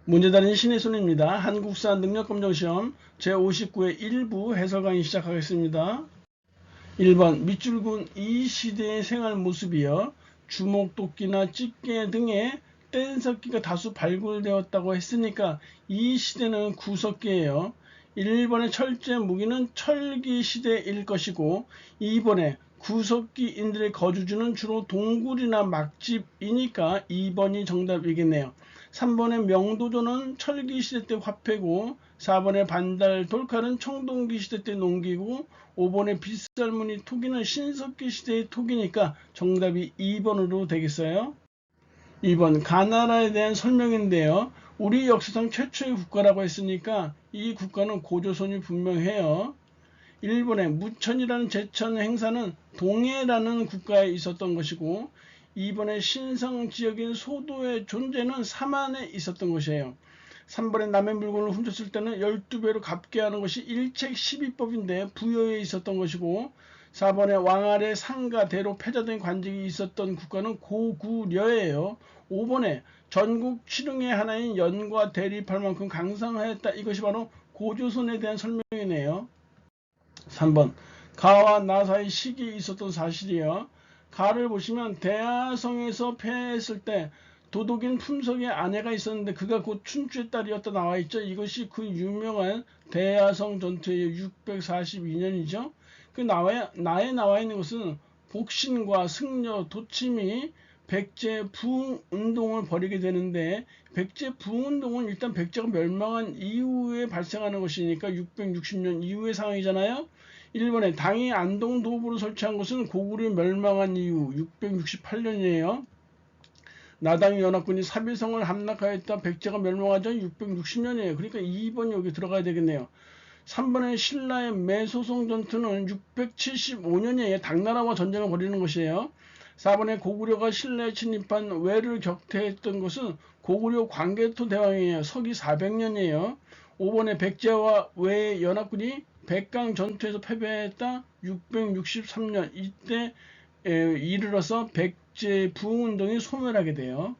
문제다린 신혜순입니다. 한국사 능력검정시험 제59회 1부 해설 강의 시작하겠습니다. 1번 밑줄군 이 시대의 생활 모습이여 주목도끼나 집게 등의 뗀석기가 다수 발굴되었다고 했으니까 이 시대는 구석기예요. 1번의 철제 무기는 철기 시대일 것이고 2번에 구석기인들의 거주지는 주로 동굴이나 막집이니까 2번이 정답이겠네요. 3번의 명도조는 철기 시대 때 화폐고 4번의 반달 돌칼은 청동기 시대 때 농기고 5번의 빗살무늬 토기는 신석기 시대의 토기니까 정답이 2번으로 되겠어요. 2번 가나라에 대한 설명인데요. 우리 역사상 최초의 국가라고 했으니까 이 국가는 고조선이 분명해요. 1번의 무천이라는 제천 행사는 동해라는 국가에 있었던 것이고 2번의 신성 지역인 소도의 존재는 삼안에 있었던 것이에요. 3번의 남의 물건을 훔쳤을 때는 12배로 갚게 하는 것이 일책 12법인데 부여에 있었던 것이고 4번의 왕아래 상가 대로 패자 등 관직이 있었던 국가는 고구려예요. 5번에 전국 칠흥의 하나인 연과 대립할 만큼 강성하였다. 이것이 바로 고조선에 대한 설명이네요. 3번 가와 나 사이 시기에 있었던 사실이요. 가를 보시면 대하성에서 패했을 때 도독인 품석의 아내가 있었는데 그가 곧 춘추의 딸이었다 나와 있죠. 이것이 그 유명한 대하성 전투의 642년이죠. 그 나에 나와 있는 것은 복신과 승려, 도침이 백제 부흥운동을 벌이게 되는데 백제 부흥운동은 일단 백제가 멸망한 이후에 발생하는 것이니까 660년 이후의 상황이잖아요. 1번에 당이 안동 도읍으로 설치한 것은 고구려 멸망한 이후 668년이에요. 나당이 연합군이 사비성을 함락하였다. 백제가 멸망하자 660년이에요. 그러니까 2번이 여기 들어가야 되겠네요. 3번의 신라의 매소송 전투는 675년에 당나라와 전쟁을 벌이는 것이에요. 4번의 고구려가 신라에 침입한 왜를 격퇴했던 것은 고구려 광개토 대왕이에요. 서기 400년이에요. 5번의 백제와 왜의 연합군이 백강 전투에서 패배했다. 663년 이때 이르러서 백제 부흥운동이 소멸하게 돼요.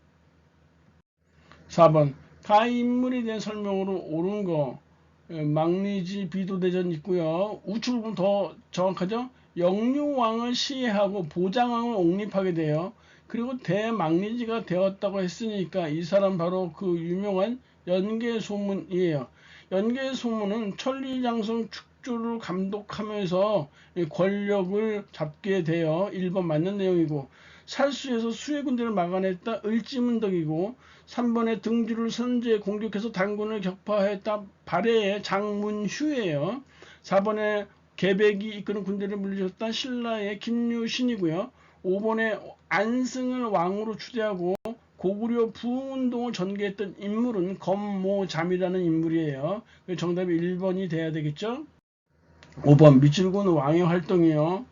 4번 가 인물에 대한 설명으로 옳은 거 망리지 비도대전 있고요. 우측 부분 더 정확하죠. 영유왕을 시해하고 보장왕을 옹립하게 돼요. 그리고 대망리지가 되었다고 했으니까 이 사람 바로 그 유명한 연개소문이에요. 연개소문은 천리장성 축조를 감독하면서 권력을 잡게 돼요. 1번 맞는 내용이고 살수에서 수의 군대를 막아냈다. 을지문덕이고 3번에 등주를 선제에 공격해서 단군을 격파했다. 발해의 장문휴예요. 4번에 계백이 이끄는 군대를 물리쳤다. 신라의 김유신이고요. 5번에 안승을 왕으로 추대하고 고구려 부흥운동을 전개했던 인물은 검모잠이라는 인물이에요. 정답이 1번이 돼야 되겠죠. 5번 밑줄군 왕의 활동이요.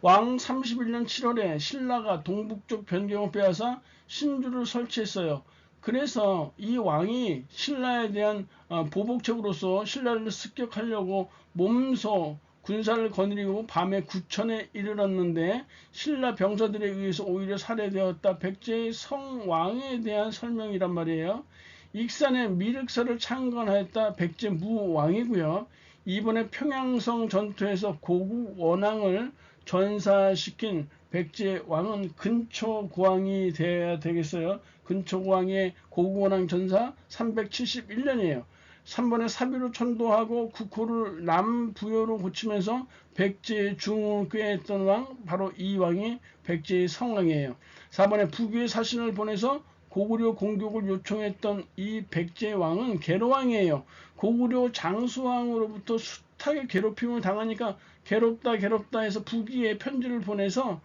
왕 31년 7월에 신라가 동북쪽 변경을 빼앗아 신주를 설치했어요. 그래서 이 왕이 신라에 대한 보복책으로서 신라를 습격하려고 몸소 군사를 거느리고 밤에 구천에 이르렀는데 신라 병사들에 의해서 오히려 살해되었다. 백제의 성왕에 대한 설명이란 말이에요. 익산의 미륵사를 창건하였다. 백제 무왕이고요. 이번에 평양성 전투에서 고국 원왕을 전사시킨 백제 왕은 근초고왕이 되어야 되겠어요. 근초고왕의 고국원왕 전사 371년이에요. 3번에 사비로 천도하고 국호를 남부여로 고치면서 백제의 중흥을 꾀했던 왕 바로 이 왕이 백제의 성왕이에요. 4번에 북위에 사신을 보내서 고구려 공격을 요청했던 이 백제 왕은 계로왕이에요. 고구려 장수왕으로부터 숱하게 괴롭힘을 당하니까 괴롭다 해서 북위에 편지를 보내서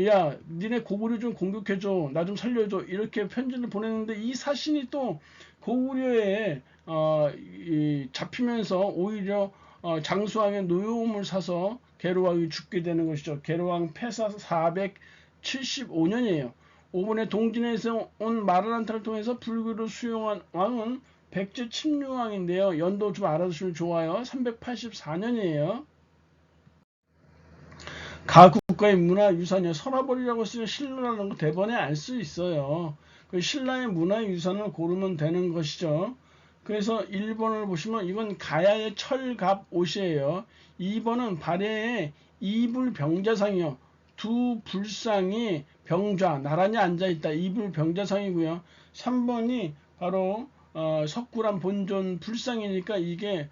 야 니네 고구려 좀 공격해줘, 나 좀 살려줘, 이렇게 편지를 보냈는데 이 사신이 또 고구려에 잡히면서 오히려 장수왕의 노여움을 사서 계로왕이 죽게 되는 것이죠. 계로왕 폐사 475년이에요. 5번에 동진에서 온 마라란타를 통해서 불교를 수용한 왕은 백제 침류왕인데요. 연도 좀 알아두시면 좋아요. 384년이에요. 가 국가의 문화유산이요. 서라벌이라고 쓰면 신라라는 거 대번에 알 수 있어요. 그 신라의 문화유산을 고르면 되는 것이죠. 그래서 1번을 보시면 이건 가야의 철갑 옷이에요. 2번은 발해의 이불병자상이요. 두 불상이 병좌 나란히 앉아있다. 이불병자상이고요. 3번이 바로 석굴암 본존 불상이니까 이게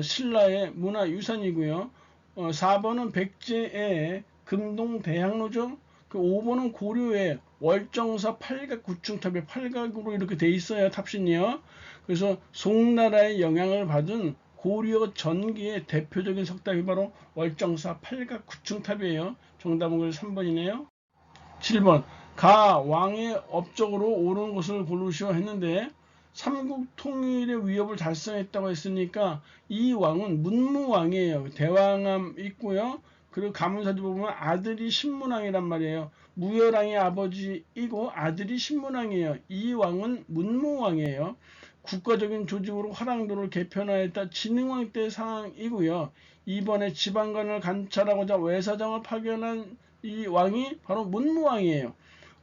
신라의 문화유산이고요. 4번은 백제의 금동대학로죠. 그 5번은 고려의 월정사 팔각구층탑에 팔각으로 이렇게 돼 있어요. 탑신이요. 그래서 송나라의 영향을 받은 고려 전기의 대표적인 석탑이 바로 월정사 팔각구층탑이에요. 정답은 그래서 3번이네요. 7번 가 왕의 업적으로 옳은 것을 고르시오 했는데 삼국 통일의 위협을 달성했다고 했으니까 이 왕은 문무왕이에요. 대왕암 있고요. 그리고 가문사주 보면 아들이 신문왕이란 말이에요. 무열왕의 아버지이고 아들이 신문왕이에요. 이 왕은 문무왕이에요. 국가적인 조직으로 화랑도를 개편하였다. 진흥왕 때 상황이고요. 이번에 지방관을 감찰하고자 외사장을 파견한 이 왕이 바로 문무왕이에요.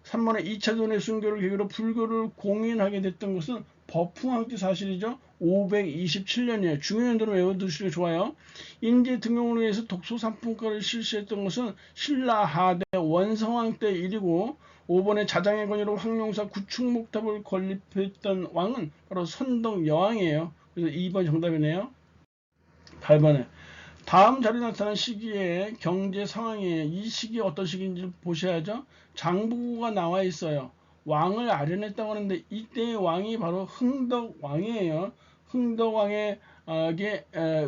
3번에 2차 돈의 순교를 계기로 불교를 공인하게 됐던 것은 버풍왕 때 사실이죠. 527년이에요. 중요한 연도를 외워두시기 좋아요. 인재 등용을 위해서 독소 상품권을 실시했던 것은 신라 하대 원성왕 때 일이고 5번에 자장의 권위로 황룡사 구축목탑을 건립했던 왕은 바로 선덕 여왕이에요. 그래서 2번 정답이네요. 8번에 다음 자리에 나타난 시기의 경제 상황이에요. 이 시기 어떤 시기인지 보셔야죠. 장부가 나와 있어요. 왕을 아련했다고 하는데 이때의 왕이 바로 흥덕왕이에요. 흥덕왕의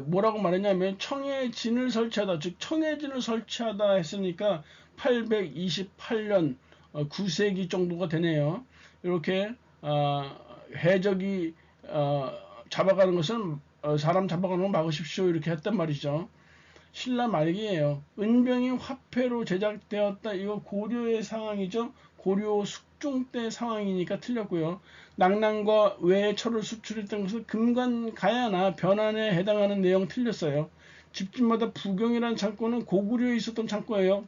뭐라고 말했냐면 청해진을 설치하다, 즉 청해진을 설치하다 했으니까 828년 9세기 정도가 되네요. 이렇게 해적이 잡아가는 것은 사람 잡아가는 걸 막으십시오 이렇게 했단 말이죠. 신라 말기예요. 은병이 화폐로 제작되었다. 이거 고려의 상황이죠. 고려 숙종 때 상황이니까 틀렸고요. 낙랑과 외의 철을 수출했던 것은 금관가야나 변환에 해당하는 내용 틀렸어요. 집집마다 부경이라는 창고는 고구려에 있었던 창고예요.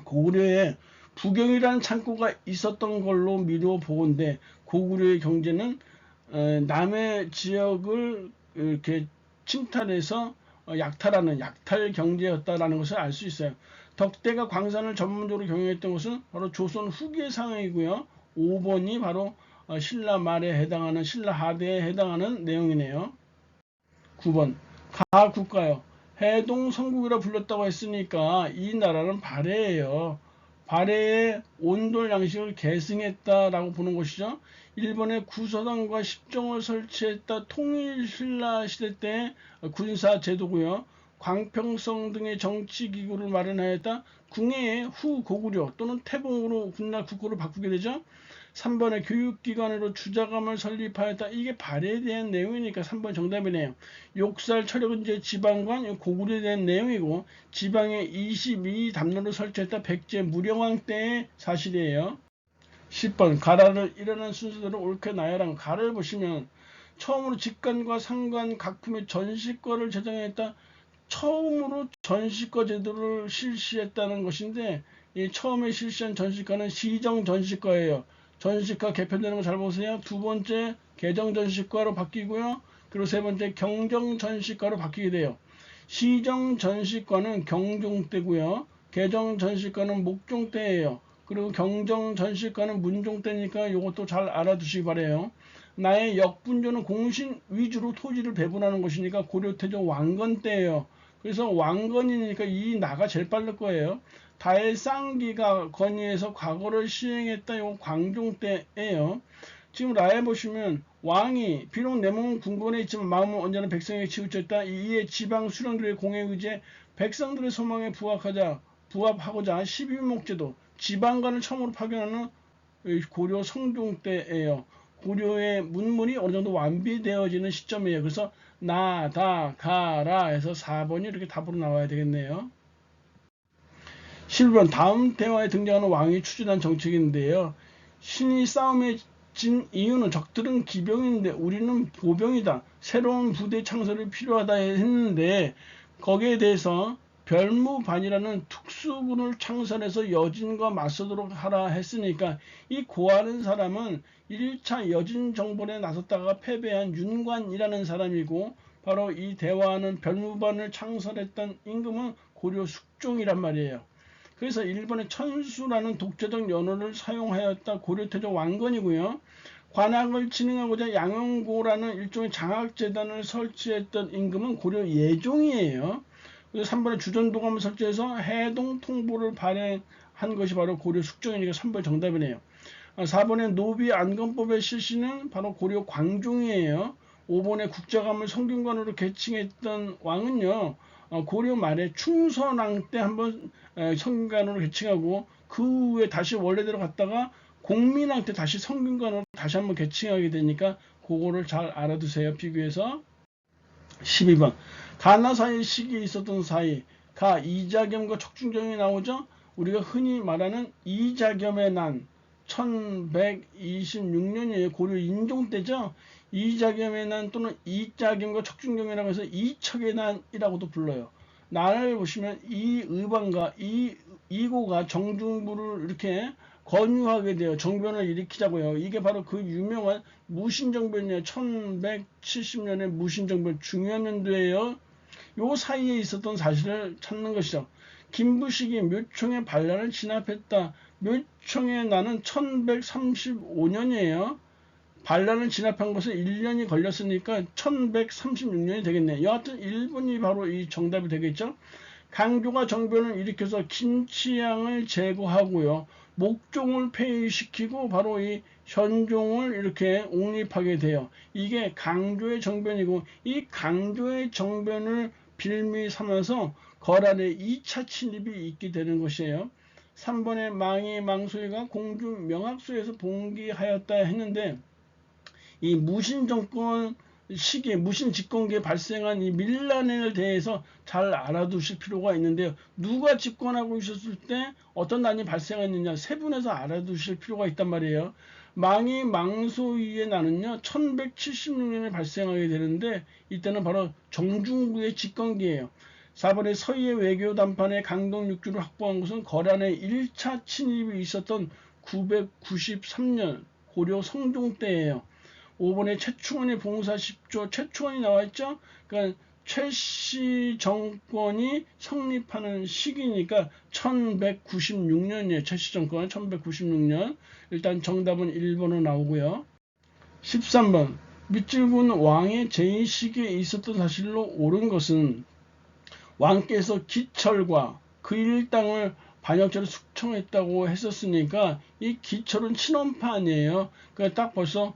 고구려에 부경이라는 창고가 있었던 걸로 미루어 보건데 고구려의 경제는 남의 지역을 이렇게 침탈해서 약탈하는 약탈 경제였다라는 것을 알 수 있어요. 덕대가 광산을 전문적으로 경영했던 것은 바로 조선 후기의 상황이고요. 5번이 바로 신라 말에 해당하는 신라 하대에 해당하는 내용이네요. 9번 가국가요. 해동 성국이라 불렸다고 했으니까 이 나라는 발해예요. 발해의 온돌 양식을 계승했다라고 보는 것이죠. 일본의 구서당과 십정을 설치했다. 통일신라 시대 때 군사 제도고요. 광평성 등의 정치기구를 마련하였다. 궁예의 후고구려 또는 태봉으로 군나 국호를 바꾸게 되죠. 3번에 교육기관으로 주자감을 설립하였다. 이게 발해에 대한 내용이니까 3번 정답이네요. 욕살 철학은제 지방관 고구려에 대한 내용이고 지방에 22담로를 설치했다. 백제 무령왕 때의 사실이에요. 10번 가라를 일어난 순서대로 옳게 나열한 가를 보시면 처음으로 직관과 상관 각품의 전시과를 제정했다. 처음으로 전시과 제도를 실시했다는 것인데 이 처음에 실시한 전시과는 시정 전시과예요. 전시과 개편되는 거 잘 보세요. 두 번째 개정 전시과로 바뀌고요. 그리고 세 번째 경정 전시과로 바뀌게 돼요. 시정 전시과는 경종 때고요. 개정 전시과는 목종 때예요. 그리고 경정 전시과는 문종 때니까 이것도 잘 알아두시기 바래요. 나의 역분조는 공신 위주로 토지를 배분하는 것이니까 고려태조 왕건 때예요. 그래서 왕건이니까 이 나가 제일 빠를 거예요. 다엘쌍기가 건의해서 과거를 시행했다. 이건 광종 때예요. 지금 라에 보시면 왕이 비록 내 몸은 궁궐에 있지만 마음은 언제나 백성에게 치우쳤다. 이에 지방 수령들의 공에 의지해 백성들의 소망에 부합하고자 12목제도 지방관을 처음으로 파견하는 고려 성종 때예요. 고려의 문물이 어느 정도 완비되어지는 시점이에요. 그래서 나, 다, 가라 해서 4번이 이렇게 답으로 나와야 되겠네요. 11번 다음 대화에 등장하는 왕이 추진한 정책인데요. 신이 싸움에 진 이유는 적들은 기병인데 우리는 보병이다. 새로운 부대 창설이 필요하다 했는데 거기에 대해서 별무반이라는 특수군을 창설해서 여진과 맞서도록 하라 했으니까 이 고하는 사람은 1차 여진 정벌에 나섰다가 패배한 윤관이라는 사람이고, 바로 이 대화하는 별무반을 창설했던 임금은 고려 숙종이란 말이에요. 그래서 일본의 천수라는 독자적 연호를 사용하였다 고려태조 왕건이고요. 관학을 진흥하고자 양영고라는 일종의 장학재단을 설치했던 임금은 고려 예종이에요. 그리고 3번에 주전도감을 설치해서 해동통보를 발행한 것이 바로 고려 숙종이니까 3번 정답이네요. 4번에 노비안건법의 실시는 바로 고려 광종이에요. 5번에 국자감을 성균관으로 개칭했던 왕은요, 고려 말에 충선왕 때 한번 성균관으로 개칭하고, 그 후에 다시 원래대로 갔다가 공민왕 때 다시 성균관으로 다시 한번 개칭하게 되니까 그거를 잘 알아두세요. 비교해서. 12번 가나 사이 시기에 있었던 사이, 가 이자겸과 척중정이 나오죠. 우리가 흔히 말하는 이자겸의 난 1126년이에요. 고려 인종 때죠. 이자겸의 난 또는 이자겸과 척중정이라고 해서 이척의 난이라고도 불러요. 난을 보시면 이의반과 이고가 정중부를 이렇게 권유하게 돼요. 정변을 일으키자고요. 이게 바로 그 유명한 무신정변이에요. 1170년에 무신정변 중요한 연도예요. 요 사이에 있었던 사실을 찾는 것이죠. 김부식이 묘총의 반란을 진압했다. 묘총의 난은 1135년이에요. 반란을 진압한 것은 1년이 걸렸으니까 1136년이 되겠네요. 여하튼 1번이 바로 이 정답이 되겠죠. 강조가 정변을 일으켜서 김치양을 제거하고요. 목종을 폐위시키고 바로 이 현종을 이렇게 옹립하게 돼요. 이게 강조의 정변이고, 이 강조의 정변을 빌미 삼아서 거란의 2차 침입이 있게 되는 것이에요. 3번에 망이 망소이가 공주 명학소에서 봉기하였다 했는데, 이 무신정권 시기에 무신집권기에 발생한 이 밀란에 대해서 잘 알아두실 필요가 있는데요. 누가 집권하고 있었을 때 어떤 난이 발생했느냐 세분해서 알아두실 필요가 있단 말이에요. 망이 망소위의 난은요 1176년에 발생하게 되는데, 이때는 바로 정중부의 집권기예요. 4번에 서희의 외교 담판에 강동 6주를 확보한 것은 거란의 1차 침입이 있었던 993년 고려 성종 때예요. 5번에 최충원의 봉사 10조, 최충원이 나와있죠. 그러니까 최씨 정권이 성립하는 시기니까 1196년이에요. 최씨 정권 1196년. 일단 정답은 1번으로 나오고요. 13번 밑줄군 왕의 재임 시기에 있었던 사실로 옳은 것은, 왕께서 기철과 그 일당을 반역죄로 숙청했다고 했었으니까 이 기철은 친원파 아니에요. 그러니까 딱 벌써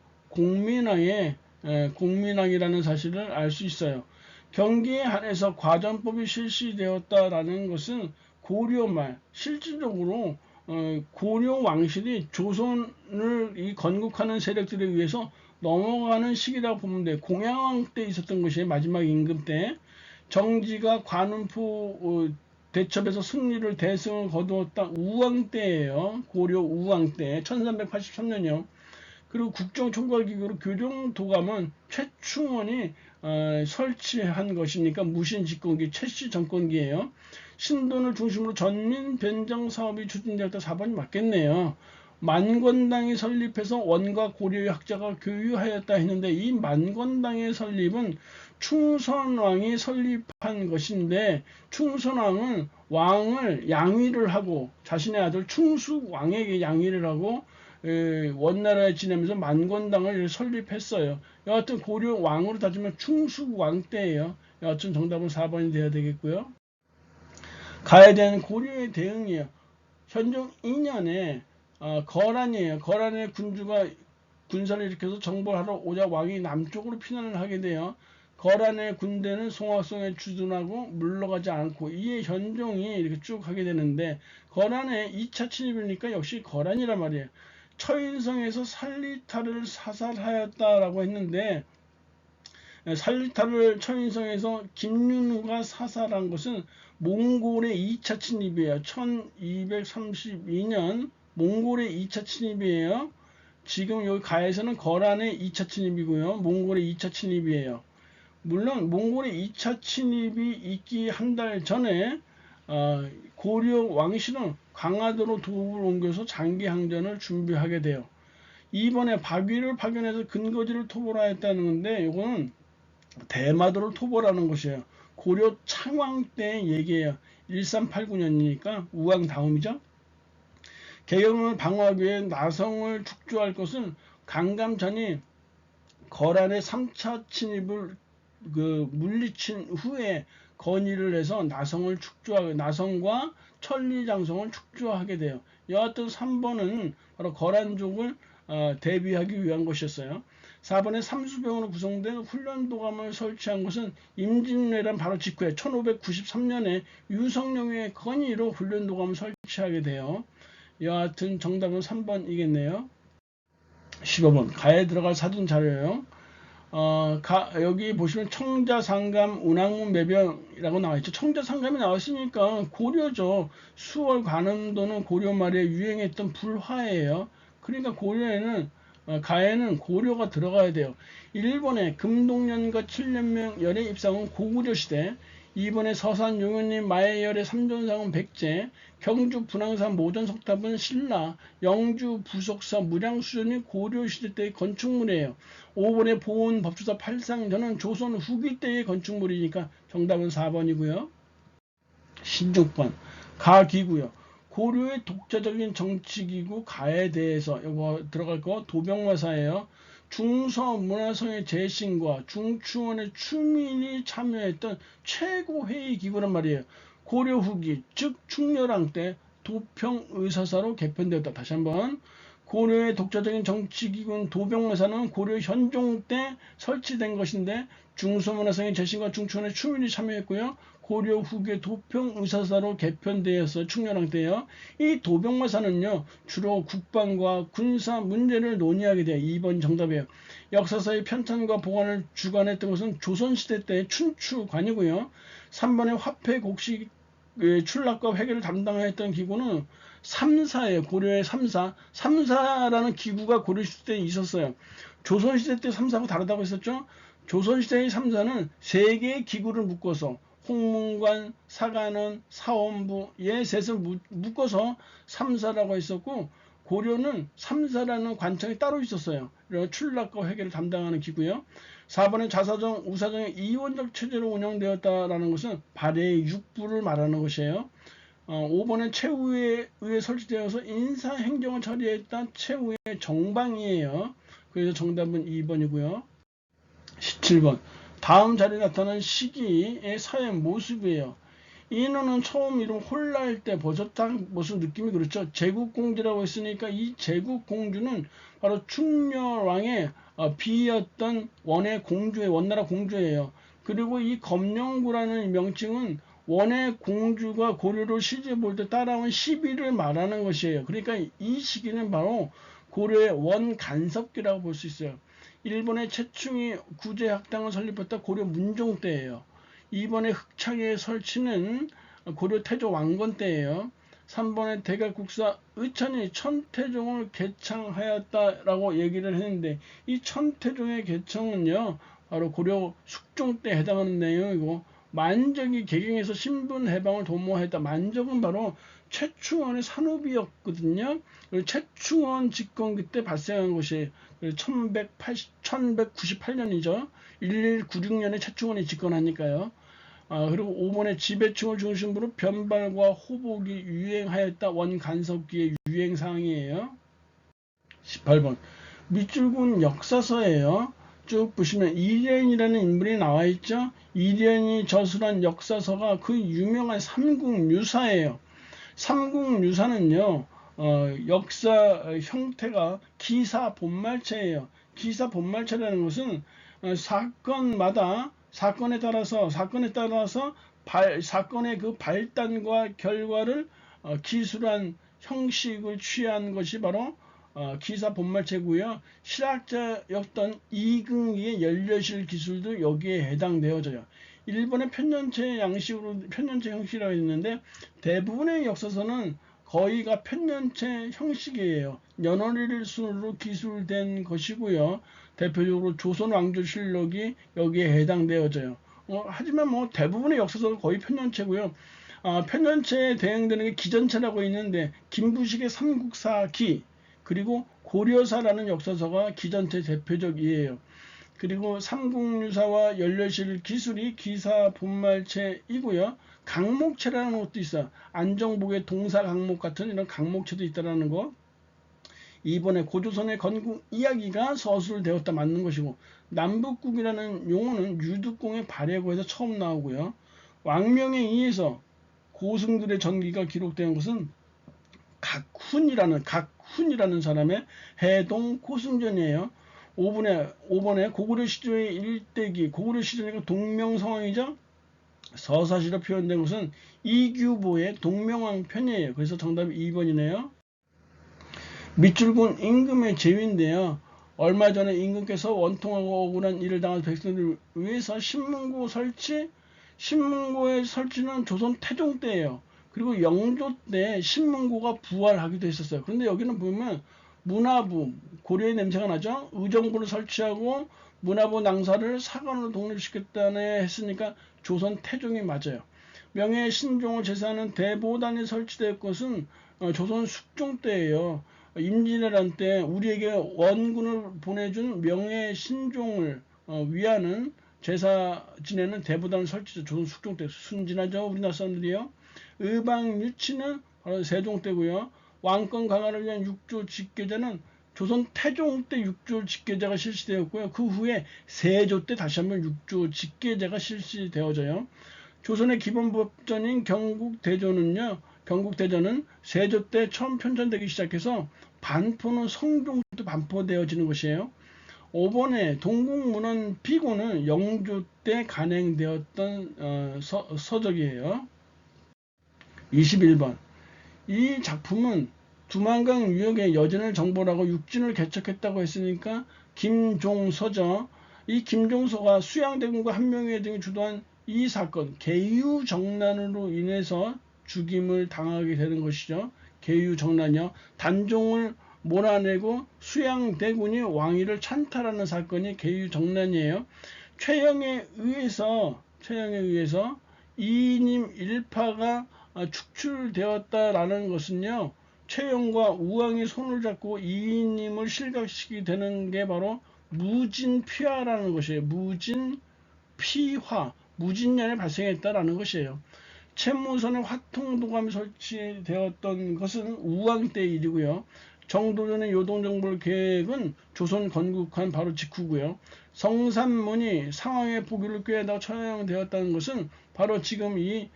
공민왕이라는 사실을 알 수 있어요. 경기에 한해서 과전법이 실시되었다라는 것은 고려 말 실질적으로 고려 왕실이 조선을 이 건국하는 세력들에 의해서 넘어가는 시기라고 보면 돼요. 공양왕 때 있었던 것이 마지막 임금 때, 정지가 관음포 대첩에서 승리를 대승을 거두었다 우왕 때예요. 고려 우왕 때 1383년이요. 그리고 국정총괄기구로 교정도감은 최충원이 설치한 것이니까 무신집권기 최씨 정권기예요. 신돈을 중심으로 전민 변정 사업이 추진되었다. 4번이 맞겠네요. 만권당이 설립해서 원과 고려의 학자가 교유하였다 했는데, 이 만권당의 설립은 충선왕이 설립한 것인데, 충선왕은 왕을 양위를 하고 자신의 아들 충숙왕에게 양위를 하고 원나라에 지내면서 만권당을 설립했어요. 여하튼 고려 왕으로 따지면 충숙왕 때예요. 여하튼 정답은 4번이 되어야 되겠고요. 가에 대한 고려의 대응이에요. 현종 2년에 거란이에요. 거란의 군주가 군사를 일으켜서 정벌하러 오자 왕이 남쪽으로 피난을 하게 돼요. 거란의 군대는 송악성에 주둔하고 물러가지 않고, 이에 현종이 이렇게 쭉 하게 되는데, 거란의 2차 침입이니까 역시 거란이란 말이에요. 처인성에서 살리타를 사살하였다라고 했는데, 살리타를 처인성에서 김윤후가 사살한 것은 몽골의 2차 침입이에요. 1232년 몽골의 2차 침입이에요. 지금 여기 가에서는 거란의 2차 침입이고요. 몽골의 2차 침입이에요. 물론 몽골의 2차 침입이 있기 한 달 전에 고려 왕실은 강화도로 도읍을 옮겨서 장기 항전을 준비하게 돼요. 이번에 박위를 파견해서 근거지를 토벌하였다는 건데 이거는 대마도를 토벌하는 것이에요. 고려 창왕 때 얘기예요. 1389년이니까 우왕 다음이죠. 개경을 방어하기 위해 나성을 축조할 것은 강감찬이 거란의 3차 침입을 물리친 후에 건의를 해서 나성과 천리장성을 축조하게 돼요. 여하튼 3번은 바로 거란족을 대비하기 위한 것이었어요. 4번에 삼수병으로 구성된 훈련도감을 설치한 것은 임진왜란 바로 직후에 1593년에 유성룡의 건의로 훈련도감을 설치하게 돼요. 여하튼 정답은 3번이겠네요. 15번 가에 들어갈 사진 자료예요. 여기 보시면 청자상감 운항문 매병이라고 나와있죠. 청자상감이 나왔으니까 고려죠. 수월 관음도는 고려 말에 유행했던 불화예요. 그러니까 고려에는 가에는 고려가 들어가야 돼요. 일본의 금동년과 7년명 열의 입상은 고구려 시대, 2번의 서산 용현님 마해열의 삼존상은 백제, 경주 분황산 모전석탑은 신라, 영주 부속사 무량수전이 고려시대 때의 건축물이에요. 5번의 보은 법주사 팔상전은 조선 후기 때의 건축물이니까 정답은 4번이고요. 16번 가기구요. 고려의 독자적인 정치기구 가에 대해서 이거 들어갈 거 도병마사예요. 중서문화성의 재신과 중추원의 추민이 참여했던 최고회의 기구란 말이에요. 고려 후기 즉 충렬왕 때 도평의사사로 개편되었다. 다시 한번 고려의 독자적인 정치기구는 도병마사는 고려 현종 때 설치된 것인데 중서문화성의 재신과 중추원의 추민이 참여했고요. 고려 후기의 도평의사사로 개편되었어요. 충렬왕 때요. 이 도병마사는요. 주로 국방과 군사 문제를 논의하게 돼요. 2번 정답이에요. 역사서의 편찬과 보관을 주관했던 것은 조선시대 때의 춘추관이고요. 3번의 화폐 곡식 출납과 회계를 담당했던 기구는 3사예요. 고려의 3사. 3사라는 기구가 고려시대에 있었어요. 조선시대 때 3사하고 다르다고 했었죠. 조선시대의 3사는 3개의 기구를 묶어서 홍문관, 사관원, 사원부, 셋을 묶어서 3사라고 했었고 고려는 3사라는 관청이 따로 있었어요. 출납과 회계를 담당하는 기구요. 4번의 자사정, 우사정의 이원적 체제로 운영되었다라는 것은 발해의 육부를 말하는 것이에요. 5번의 최후에 의해 설치되어서 인사행정을 처리했던 최후의 정방이에요. 그래서 정답은 2번이고요. 17번 다음 자리에 나타난 시기의 사회 모습이에요. 인호는 처음 이름 홀라할 때 버젓한 모습 느낌이 그렇죠. 제국공주라고 했으니까 이 제국공주는 바로 충렬왕의 비였던 원의 공주의 원나라 공주예요. 그리고 이 검령구라는 명칭은 원의 공주가 고려로 시집 올 때 따라온 시비를 말하는 것이에요. 그러니까 이 시기는 바로 고려의 원간섭기라고 볼 수 있어요. 일본의 최충이 구제학당을 설립했다 고려 문종 때예요. 2번의 흑창의 설치는 고려 태조 왕건 때예요. 3번의 대각국사 의찬이 천태종을 개창하였다라고 얘기를 했는데 이 천태종의 개청은요 바로 고려 숙종 때 해당하는 내용이고 만적이 개경에서 신분 해방을 도모했다. 만적은 바로 최충원의 산후비였거든요. 최충원 집권기 때 발생한 것이 1198년이죠. 1196년에 최충원이 집권하니까요. 그리고 5번에 지배층을 중심으로 변발과 호복이 유행하였다. 원간섭기의 유행사항이에요. 18번 밑줄군 역사서예요. 쭉 보시면 이련이라는 인물이 나와 있죠. 이련이 저술한 역사서가 그 유명한 삼국유사예요. 삼국유사는요. 역사 형태가 기사 본말체예요. 기사 본말체라는 것은 사건에 따라서 사건의 그 발단과 결과를 기술한 형식을 취한 것이 바로 기사 본말체고요. 실학자였던 이긍이의 연려실 기술도 여기에 해당되어져요. 일본의 편년체 형식이라고 했는데 대부분의 역사서는 거의가 편년체 형식이에요. 연월일 순으로 기술된 것이고요. 대표적으로 조선왕조실록이 여기에 해당되어져요. 하지만 대부분의 역사서는 거의 편년체고요. 편전체에 대응되는 게 기전체라고 있는데 김부식의 삼국사기 그리고 고려사라는 역사서가 기전체 대표적이에요. 그리고 삼국유사와 연료실 기술이 기사 본말체이고요. 강목체라는 것도 있어요. 안정복의 동사 강목 같은 이런 강목체도 있다라는 거. 이번에 고조선의 건국 이야기가 서술되었다 맞는 것이고, 남북국이라는 용어는 유득공의 발해고에서 처음 나오고요. 왕명에 의해서 고승들의 전기가 기록된 것은 각훈이라는 사람의 해동 고승전이에요. 5번에 고구려 시조의 일대기, 고구려 시조가 동명성왕이죠. 서사시로 표현된 것은 이규보의 동명왕편이에요. 그래서 정답이 2번이네요. 밑줄군 임금의 제위인데요. 얼마 전에 임금께서 원통하고 억울한 일을 당한 백성들을 위해서 신문고 설치, 신문고의 설치는 조선 태종 때예요. 그리고 영조 때 신문고가 부활하기도 했었어요. 그런데 여기는 보면 문화부, 고려의 냄새가 나죠. 의정부를 설치하고 문화부 낭사를 사관으로 독립시켰다네 했으니까 조선 태종이 맞아요. 명예 신종을 제사하는 대보단이 설치될 것은 조선 숙종 때예요. 임진왜란 때 우리에게 원군을 보내준 명예 신종을 위하는 제사 지내는 대보단을 설치죠. 조선 숙종 때 순진하죠. 우리나라 사람들이요. 의방유치는 바로 세종 때고요. 왕권 강화를 위한 육조 직계제는 조선 태종 때 육조 직계제가 실시되었고요. 그 후에 세조 때 다시 한번 육조 직계제가 실시되어져요. 조선의 기본법전인 경국대조는 세조 때 처음 편찬되기 시작해서 반포는 성종 때 반포되어지는 것이에요. 5번에 동국문헌 피고는 영조 때 간행되었던 서적이에요. 21번 이 작품은 두만강 유역의 여진을 정벌하고 육진을 개척했다고 했으니까 김종서죠. 이 김종서가 수양대군과 한명회 등이 주도한 이 사건 계유정난으로 인해서 죽임을 당하게 되는 것이죠. 계유정난이요. 단종을 몰아내고 수양대군이 왕위를 찬탈하는 사건이 계유정난이에요. 최영에 의해서 이님 일파가 축출되었다라는 것은요. 최영과 우왕이 손을 잡고 이님을 실각시키게 되는 게 바로 무진피화라는 것이에요. 무진피화, 무진년에 발생했다라는 것이에요. 채무선의 화통도감이 설치되었던 것은 우왕 때 일이고요. 정도전의 요동정벌 계획은 조선 건국한 바로 직후고요. 성산문이 상황의 포기를 꾀하다가 처형되었다는 것은 바로 지금 이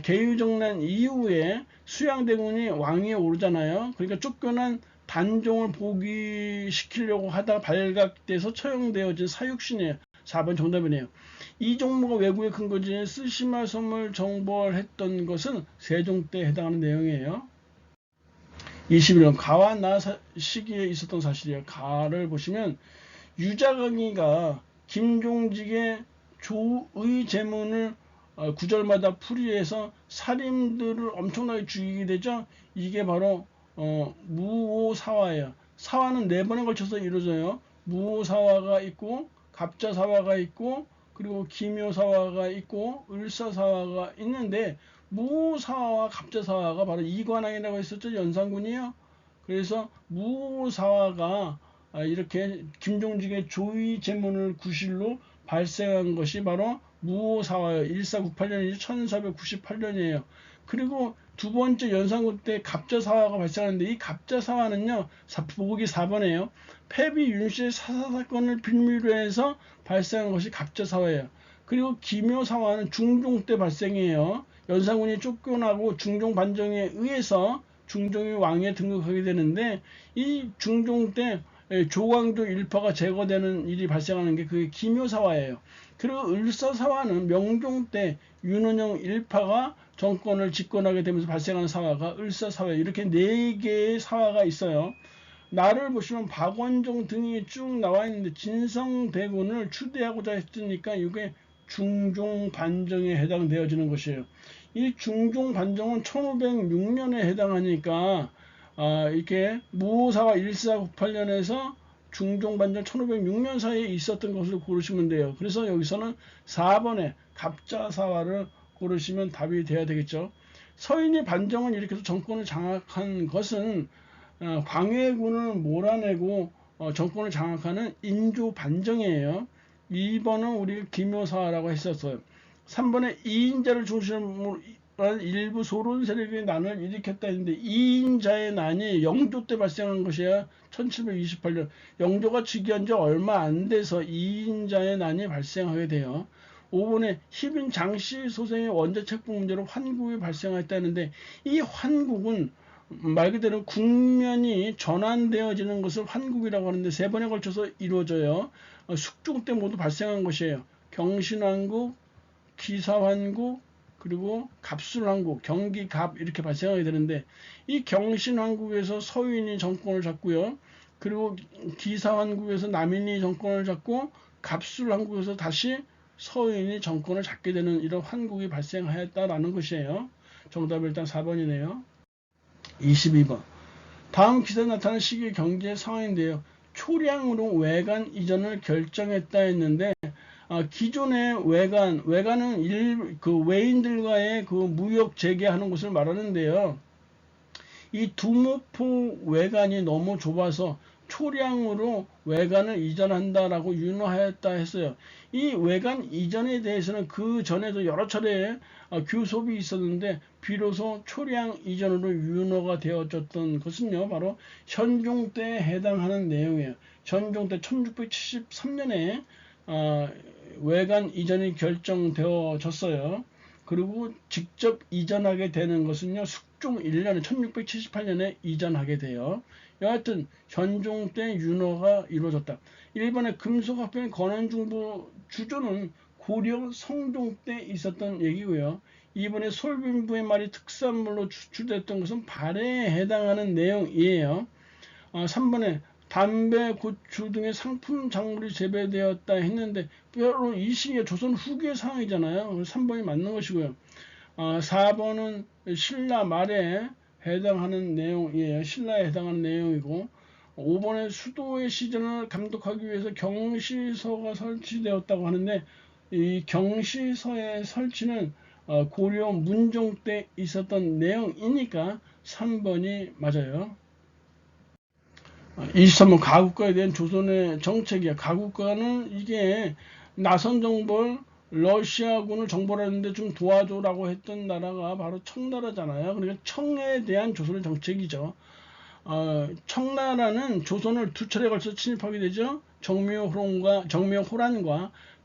계유정난 이후에 수양대군이 왕위에 오르잖아요. 그러니까 쫓겨난 단종을 포기시키려고 하다가 발각돼서 처형되어진 사육신이에요. 4번 정답이네요. 이종무가 왜구의 근거지인 쓰시마 섬을 정벌했던 것은 세종 때 해당하는 내용이에요. 21번 가와 나 시기에 있었던 사실이에요. 가를 보시면 유자강이가 김종직의 조의 제문을 구절마다 풀이해서 살인들을 엄청나게 죽이게 되죠. 이게 바로 무오사화예요. 사화는 4번에 걸쳐서 이루어져요. 무오사화가 있고 갑자사화가 있고 그리고 기묘사화가 있고 을사사화가 있는데 무오사화와 갑자사화가 바로 이관왕이라고 했었죠. 연산군이요. 그래서 무오사화가 이렇게 김종직의 조의 제문을 구실로 발생한 것이 바로 무오사화예요. 1498년이죠. 1498년이에요. 그리고 두 번째 연산군 때 갑자사화가 발생하는데 이 갑자사화는요. 보기 4번이에요. 패비 윤씨의 사사사건을 빌미로 해서 발생한 것이 갑자사화예요. 그리고 기묘사화는 중종 때 발생해요. 연산군이 쫓겨나고 중종 반정에 의해서 중종이 왕위에 등극하게 되는데 이 중종 때 조광조 일파가 제거되는 일이 발생하는 게 그게 기묘사화예요. 그리고 을사사화는 명종 때 윤원영 일파가 정권을 집권하게 되면서 발생하는 사화가 을사사화, 이렇게 4개의 사화가 있어요. 나를 보시면 박원종 등이 쭉 나와 있는데 진성대군을 추대하고자 했으니까 이게 중종 반정에 해당되어지는 것이에요. 이 중종 반정은 1506년에 해당하니까 이렇게 무오사와 1498년에서 중종 반정 1506년 사이에 있었던 것으로 고르시면 돼요. 그래서 여기서는 4번에 갑자사화를 고르시면 답이 돼야 되겠죠. 서인이 반정을 일으켜서 정권을 장악한 것은 광해군을 몰아내고 정권을 장악하는 인조 반정이에요. 2번은 우리가 기묘사라고 했었어요. 3번에 이인자를 중심으로 일부 소론 세력의 난을 일으켰다 했는데, 이인자의 난이 영조 때 발생한 것이야. 1728년 영조가 즉위한 지 얼마 안 돼서 이인자의 난이 발생하게 돼요. 5번에 희빈 장씨 소생의 원자책봉 문제로 환국이 발생했다는데, 이 환국은 말 그대로 국면이 전환되어지는 것을 환국이라고 하는데, 세 번에 걸쳐서 이루어져요. 숙종 때 모두 발생한 것이에요. 경신환국, 기사환국, 그리고 갑술환국, 경기갑 이렇게 발생하게 되는데, 이 경신환국에서 서인이 정권을 잡고요. 그리고 기사환국에서 남인이 정권을 잡고, 갑술환국에서 다시 서인이 정권을 잡게 되는 이런 환국이 발생하였다라는 것이에요. 정답은 일단 4번이네요. 22번. 다음 기사에 나타난 시기 경제 상황인데요. 초량으로 외관 이전을 결정했다 했는데, 기존의 외관은 외인들과의 그 무역 재개하는 것을 말하는데요. 이 두모포 외관이 너무 좁아서 초량으로 외관을 이전한다라고 윤허하였다 했어요. 이 외관 이전에 대해서는 그 전에도 여러 차례 교섭이 있었는데, 비로소 초량 이전으로 윤허가 되어졌던 것은요, 바로 현종 때에 해당하는 내용이에요. 현종 때 1673년에 외관 이전이 결정되어졌어요. 그리고 직접 이전하게 되는 것은요, 숙종 1년에 1678년에 이전하게 돼요. 여하튼 현종 때 윤허가 이루어졌다. 1번의 금속학병 권한중부 주조는 고려 성종 때 있었던 얘기고요. 2번의 솔빈부의 말이 특산물로 추출됐던 것은 발해에 해당하는 내용이에요. 3번에 담배, 고추 등의 상품 작물이 재배되었다 했는데, 바로 이 시기가 조선 후기의 상황이잖아요. 3번이 맞는 것이고요. 4번은 신라 말에 해당하는 내용이에요. 신라에 해당하는 내용이고, 5번에 수도의 시전을 감독하기 위해서 경시서가 설치되었다고 하는데, 이 경시서의 설치는 고려 문종 때 있었던 내용이니까 3번이 맞아요. 23번 가국가에 대한 조선의 정책이야. 가국가는 이게 나선 정벌 러시아군을 정벌하는데 좀 도와줘라고 했던 나라가 바로 청나라잖아요. 그러니까 청에 대한 조선의 정책이죠. 청나라는 조선을 두 차례 걸쳐 침입하게 되죠. 정묘호란과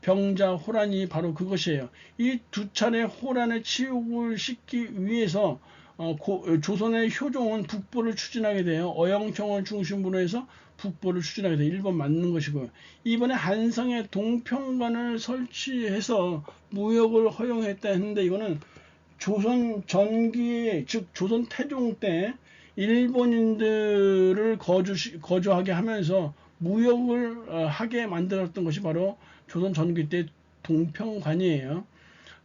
병자호란이 바로 그것이에요. 이 두 차례 호란에 치욕을 싣기 위해서 조선의 효종은 북보를 추진하게 돼요. 어영청을 중심으로 해서 북보를 추진하게 돼요. 1번 맞는 것이고요. 이번에 한성에 동평관을 설치해서 무역을 허용했다 했는데, 이거는 조선 전기, 즉 조선 태종 때 일본인들을 거주하게 하면서 무역을 하게 만들었던 것이 바로 조선 전기 때 동평관이에요.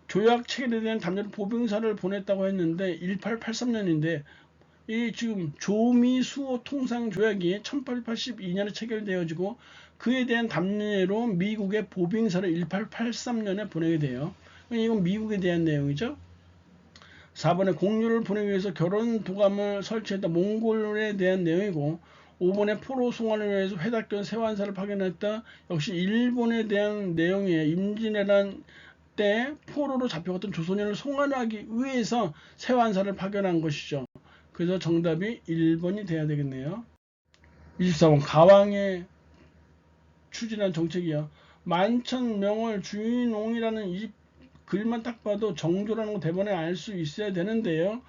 조약 체결에 대한 담례로 보병사를 보냈다고 했는데 1883년인데, 이 지금 조미수호 통상조약이 1882년에 체결되어지고, 그에 대한 담례로 미국의 보병사를 1883년에 보내게 돼요. 이건 미국에 대한 내용이죠. 4번에 공유를 보내기 위해서 결혼 도감을 설치했다. 몽골에 대한 내용이고, 5번에 포로 송환을 위해서 회답견 세완사를 파견했다. 역시 일본에 대한 내용이에요. 임진왜란 때 포로로 잡혀갔던 조선인을 송환하기 위해서 세완사를 파견한 것이죠. 그래서 정답이 1번이 돼야 되겠네요. 24번 가왕의 추진한 정책이요. 만천명월 주인옹이라는 이 글만 딱 봐도 정조라는 거 대본에 알 수 있어야 되는데요.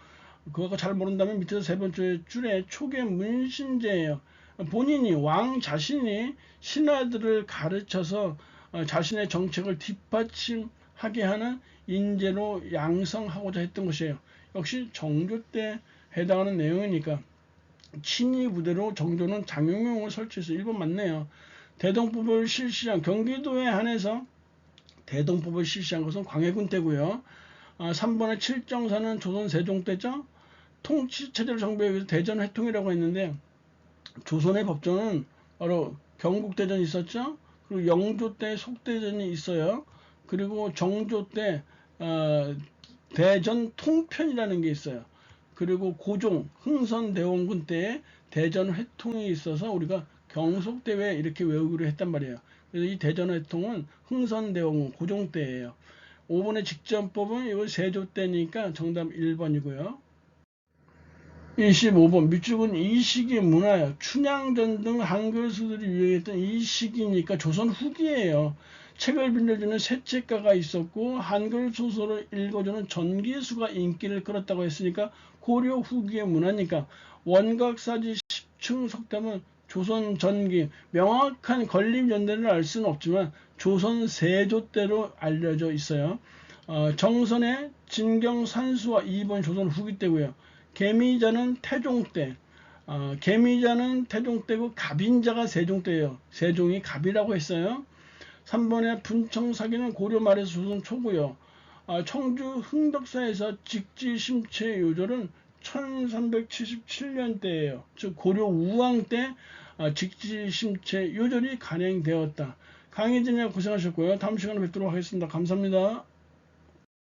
그거 잘 모른다면 밑에서 세 번째 줄에 초계 문신제예요. 본인이 왕 자신이 신하들을 가르쳐서 자신의 정책을 뒷받침하게 하는 인재로 양성하고자 했던 것이에요. 역시 정조 때 해당하는 내용이니까 친위 부대로 정조는 장영용을 설치해서 1번 맞네요. 대동법을 실시한 경기도에 한해서 대동법을 실시한 것은 광해군 때고요. 3번의 칠정사는 조선 세종 때죠. 통치체제를 정비하기 위해서 대전회통이라고 했는데, 조선의 법조는 바로 경국대전이 있었죠. 그리고 영조 때 속대전이 있어요. 그리고 정조 때 대전 통편이라는 게 있어요. 그리고 고종 흥선대원군 때에 대전 회통이 있어서 우리가 경속대회 이렇게 외우기로 했단 말이에요. 그래서 이 대전 회통은 흥선대원군 고종 때예요. 5번의 직전법은 이거 세조 때니까 정답 1번이고요. 25번 밑줄은 이 시기 문화요. 춘향전 등 한글 소설이 유행했던 이 시기니까 조선 후기예요. 책을 빌려주는 새책가가 있었고 한글 소설을 읽어주는 전기수가 인기를 끌었다고 했으니까 고려 후기의 문화니까 원각사지 10층 석담은 조선 전기 명확한 건립 연대를 알 수는 없지만 조선 세조 때로 알려져 있어요. 정선의 진경 산수와 2번 조선 후기 때고요. 개미자는 태종 때, 개미자는 태종 때고 갑인자가 세종 때예요. 세종이 갑이라고 했어요. 3번에 분청사기는 고려 말에서 조선 초고요. 청주 흥덕사에서 직지심체 요절은 1377년대예요. 즉 고려 우왕 때 직지심체 요절이 간행되었다. 강의진이 고생하셨고요. 다음 시간에 뵙도록 하겠습니다. 감사합니다.